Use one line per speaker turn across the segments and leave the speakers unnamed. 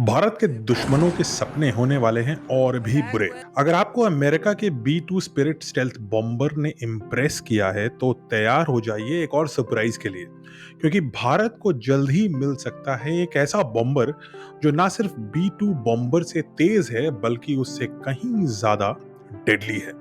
भारत के दुश्मनों के सपने होने वाले हैं और भी बुरे। अगर आपको अमेरिका के B-2 स्पिरिट स्टेल्थ बॉम्बर ने इम्प्रेस किया है तो तैयार हो जाइए एक और सरप्राइज के लिए, क्योंकि भारत को जल्द ही मिल सकता है एक ऐसा बॉम्बर जो ना सिर्फ B-2 बॉम्बर से तेज है बल्कि उससे कहीं ज्यादा डेडली है।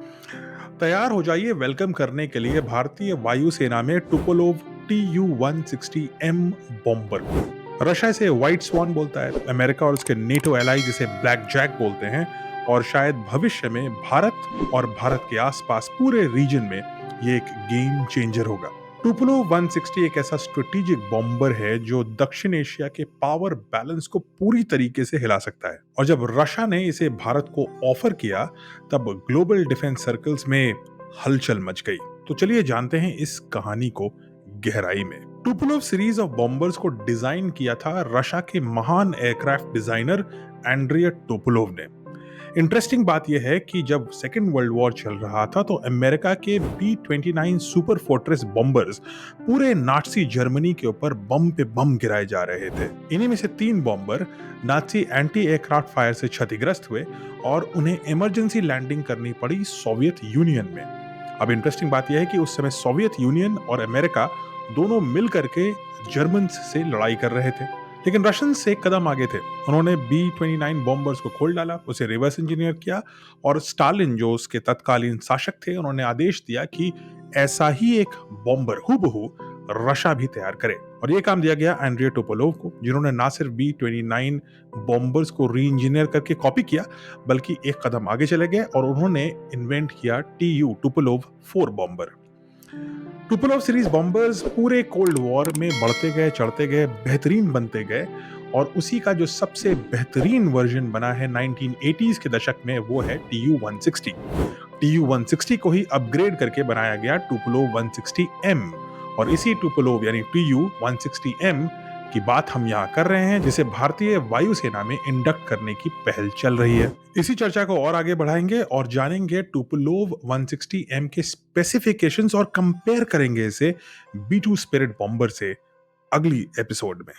तैयार हो जाइए वेलकम करने के लिए भारतीय वायुसेना में टुपोलोव TU-160M बॉम्बर को। रशिया इसे व्हाइट स्वान बोलता है, अमेरिका और उसके नेटो एलाइज इसे ब्लैक जैक बोलते हैं, और शायद भविष्य में भारत और भारत के आसपास पूरे रीजन में ये एक गेम चेंजर होगा। टुपोलोव 160 एक ऐसा स्ट्रेटेजिक बॉम्बर है जो दक्षिण एशिया के पावर बैलेंस को पूरी तरीके से हिला सकता है, और जब रशिया ने इसे भारत को ऑफर किया तब ग्लोबल डिफेंस सर्कल्स में हलचल मच गई। तो चलिए जानते हैं इस कहानी को गहराई में। टुपोलोव सीरीज ऑफ बॉम्बर्स को डिजाइन किया था रशिया के महान एयरक्राफ्ट डिजाइनर एंड्रिया टोपोलोव ने। इंटरेस्टिंग बात यह है कि जब सेकेंड वर्ल्ड वॉर चल रहा था तो अमेरिका के B-29 सुपर फोर्ट्रेस बॉम्बर्स पूरे नाची जर्मनी के ऊपर बम पे बम गिराए जा रहे थे। इन्हीं में से 3 बॉम्बर नाची एंटी एयरक्राफ्ट फायर से क्षतिग्रस्त हुए और उन्हें इमरजेंसी लैंडिंग करनी पड़ी सोवियत यूनियन में। अब इंटरेस्टिंग बात यह है कि उस समय सोवियत यूनियन और अमेरिका दोनों मिल करके जर्मन से लड़ाई कर रहे थे, लेकिन रशियन से एक कदम आगे थे। उन्होंने B-29 बॉम्बर्स को खोल डाला, उसे रिवर्स इंजीनियर किया, और स्टालिन जो उसके तत्कालीन शासक थे उन्होंने आदेश दिया कि ऐसा ही एक बॉम्बर हूबहू रशिया भी तैयार करे। और ये काम दिया गया एंड्रिया टोपोलोव को, जिन्होंने ना सिर्फ B-29 बॉम्बर्स को री इंजीनियर करके कॉपी किया बल्कि एक कदम आगे चले गए और उन्होंने इन्वेंट किया TU टुपोलोव 4 बॉम्बर। टुपोलोव सीरीज बॉम्बर्स पूरे कोल्ड वॉर में बढ़ते गए, चढ़ते गए, बेहतरीन बनते गए, और उसी का जो सबसे बेहतरीन वर्जन बना है 1980s के दशक में वो है TU-160। TU-160 को ही अपग्रेड करके बनाया गया टुपोलोव 160M, और इसी टुपोलोव यानी TU-160M की बात हम यहाँ कर रहे हैं, जिसे भारतीय वायुसेना में इंडक्ट करने की पहल चल रही है। इसी चर्चा को और आगे बढ़ाएंगे और जानेंगे टुपोलोव 160M के स्पेसिफिकेशंस और कंपेयर करेंगे इसे B-2 स्पिरिट बॉम्बर से अगली एपिसोड में।